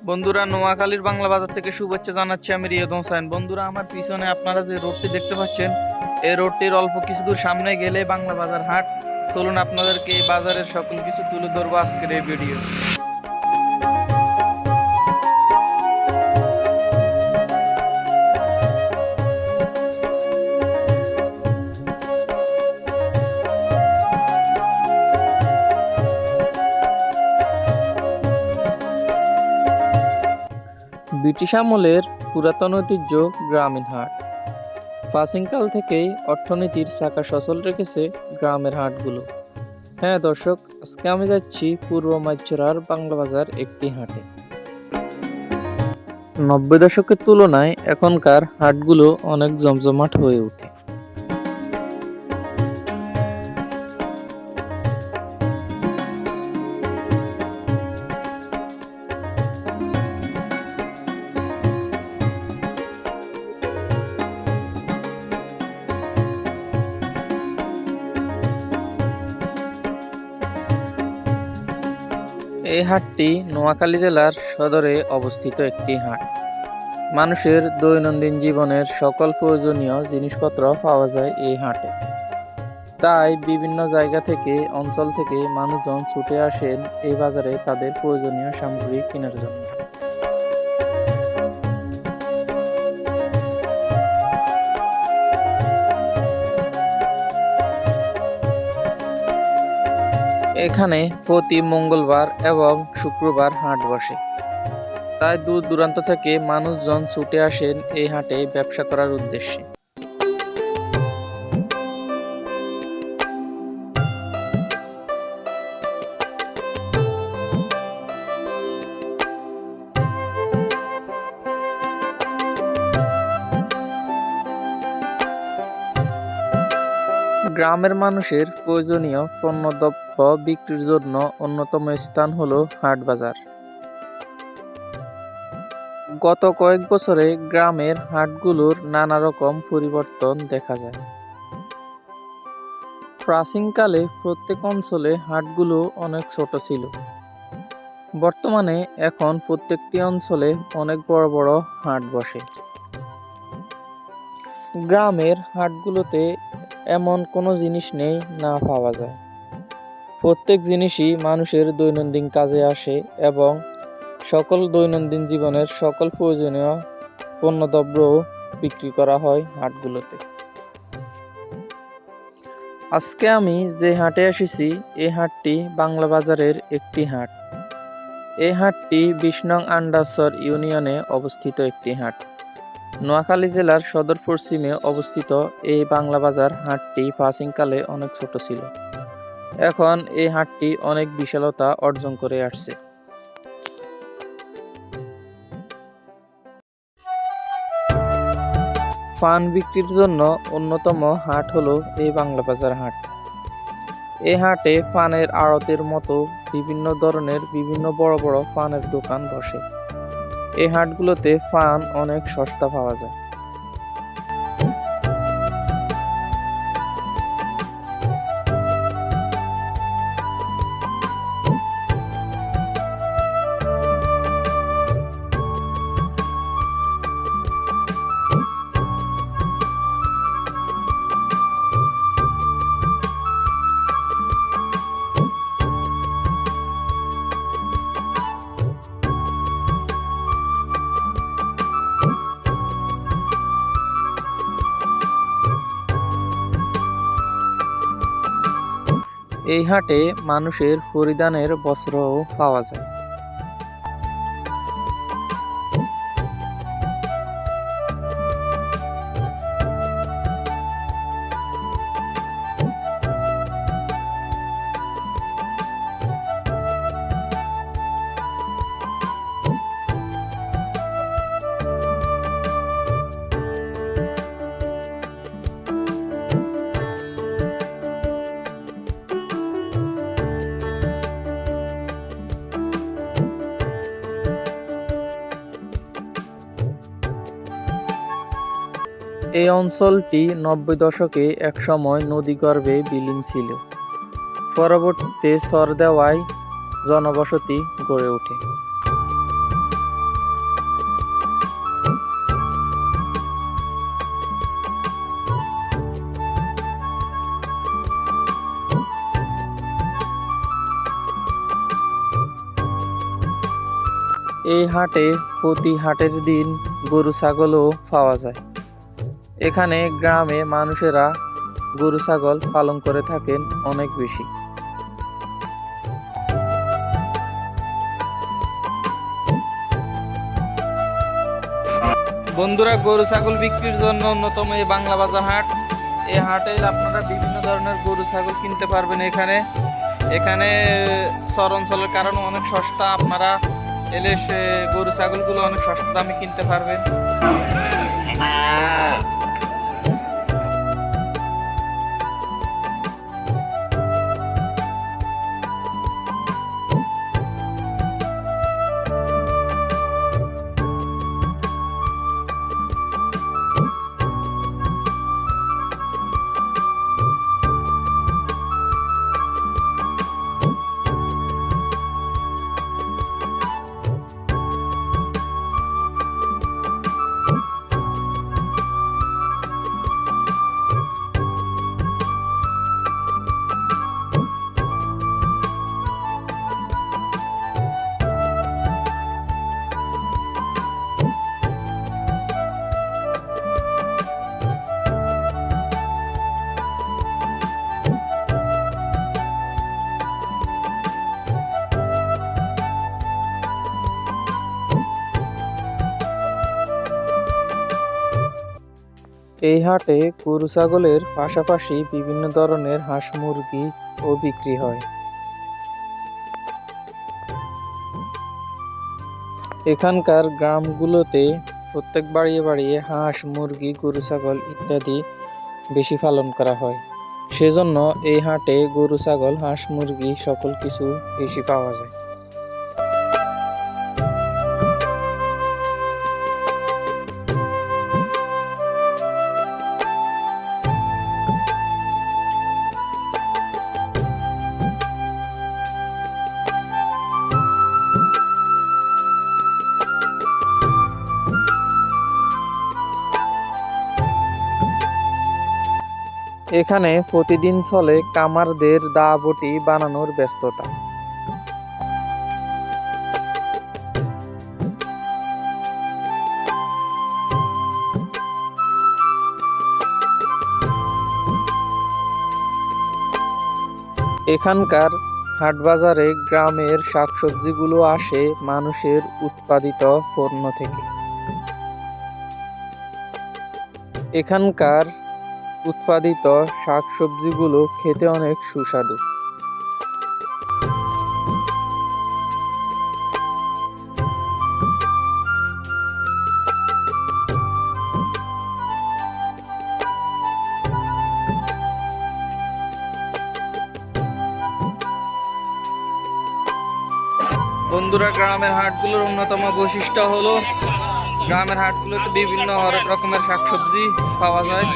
বন্ধুরা, নোয়াখালীর বাংলা বাজার থেকে শুভেচ্ছা জানাচ্ছি। আমি রিয়াদ হোসেন। বন্ধুরা, আমার পিছনে আপনারা যে রোডটি দেখতে পাচ্ছেন, এই রোডটির অল্প কিছু দূর সামনে গেলে বাংলা বাজার হাট। চলুন আপনাদেরকে এই বাজারের সকল কিছু তুলে ধরবো আজকের এই ভিডিও। ব্রিটিশ আমলের পুরাতন ঐতিহ্য গ্রামীণ হাট। প্রাচীনকাল থেকেই অর্থনীতির চাকা সচল রেখেছে গ্রামের হাটগুলো। হ্যাঁ দর্শক, আজকে আমি যাচ্ছি পূর্ব মাইচড়ার বাংলা বাজার একটি হাটে। 90 দশকের তুলনায় এখনকার হাটগুলো অনেক জমজমাট হয়ে ওঠে। এই হাটটি নোয়াখালী জেলার সদরে অবস্থিত একটি হাট। মানুষের দৈনন্দিন জীবনের সকল প্রয়োজনীয় জিনিসপত্র পাওয়া যায় এই হাটে। তাই বিভিন্ন জায়গা থেকে, অঞ্চল থেকে মানুষজন ছুটে আসেন এই বাজারে তাদের প্রয়োজনীয় সামগ্রী কেনার জন্য। এখানে প্রতি মঙ্গলবার এবং শুক্রবার হাট বসে। তাই দূর দূরান্ত থেকে মানুষজন ছুটে আসেন এই হাটে ব্যবসা করার উদ্দেশ্যে। গ্রামের মানুষের প্রয়োজনীয় পণ্যদ্রব্য বিক্রির জন্য অন্যতম স্থান হলো হাট বাজার। গত কয়েক বছরে গ্রামের হাটগুলোর নানা রকম পরিবর্তন দেখা যায়। প্রাচীনকালে প্রত্যেক অঞ্চলে হাটগুলো অনেক ছোট ছিল। বর্তমানে এখন প্রত্যেকটি অঞ্চলে অনেক বড় বড় হাট বসে। গ্রামের হাটগুলোতে এমন কোনো জিনিস নেই না পাওয়া যায়। প্রত্যেক জিনিসই মানুষের দৈনন্দিন কাজে আসে এবং সকল দৈনন্দিন জীবনের সকল প্রয়োজনীয় পণ্যদ্রব্য বিক্রি করা হয় হাটগুলোতে। আজকে আমি যে হাটে এসেছি, এই হাটটি বাংলা বাজারের একটি হাট। এই হাটটি 20 নং আন্ডারচর ইউনিয়নে অবস্থিত একটি হাট। নোয়াখালী জেলার সদর পশ্চিমে অবস্থিত এই বাংলা বাজার হাটটি প্রাচীনকালে অনেক ছোট ছিল। এখন এই হাটটি অনেক বিশালতা অর্জন করে আসছে। পান বিক্রির জন্য অন্যতম হাট হলো এই বাংলা বাজার হাট। এই হাটে পানের আড়তের মতো বিভিন্ন ধরনের বিভিন্ন বড় বড় পানের দোকান বসে। এই হাটগুলোতে পান অনেক সস্তা পাওয়া যায়। এই হাটে মানুষের পরিধানের বস্ত্রও পাওয়া যায়। এই অঞ্চলটি 90 দশকে একসময় নদীগর্ভে বিলীন ছিল। পরবর্তীতে চর দেওয়ায় জনবসতি গড়ে ওঠে। এই হাটে প্রতি হাটের দিন গরু ছাগলও পাওয়া যায়। এখানে গ্রামে মানুষেরা গরু ছাগল পালন করে থাকেন অনেক বেশি। বন্ধুরা, গরু ছাগল বিক্রির জন্য অন্যতম এই বাংলা বাজার হাট। এই হাটে আপনারা বিভিন্ন ধরনের গরু ছাগল কিনতে পারবেন। এখানে শহর অঞ্চলের কারণে অনেক সস্তা, আপনারা এলে সে গরু ছাগলগুলো অনেক সস্তা দামে কিনতে পারবেন। এই হাটে গরু ছাগলের পাশাপাশি বিভিন্ন ধরনের হাঁস মুরগি ও বিক্রি হয়। এখানকার গ্রামগুলোতে প্রত্যেক বাড়িয়ে বাড়িয়ে হাঁস মুরগি গরু ছাগল ইত্যাদি বেশি পালন করা হয়। সেজন্য এই হাটে গরু ছাগল হাঁস মুরগি সকল কিছু বেশি পাওয়া যায়। এখানে প্রতিদিন চলে কামারদের দা বটি বানানোর ব্যস্ততা। এখানকার হাটবাজারে গ্রামের শাকসবজিগুলো আসে মানুষের উৎপাদিত পণ্য থেকে। এখানকার উৎপাদিত শাকসবজিগুলো খেতে অনেক সুস্বাদু। বন্ধুরা, গ্রামের হাটগুলোর অন্যতম বৈশিষ্ট্য হলো গ্রামের হাটগুলোতে বিভিন্ন হরেক রকমের শাকসবজি পাওয়া যায়।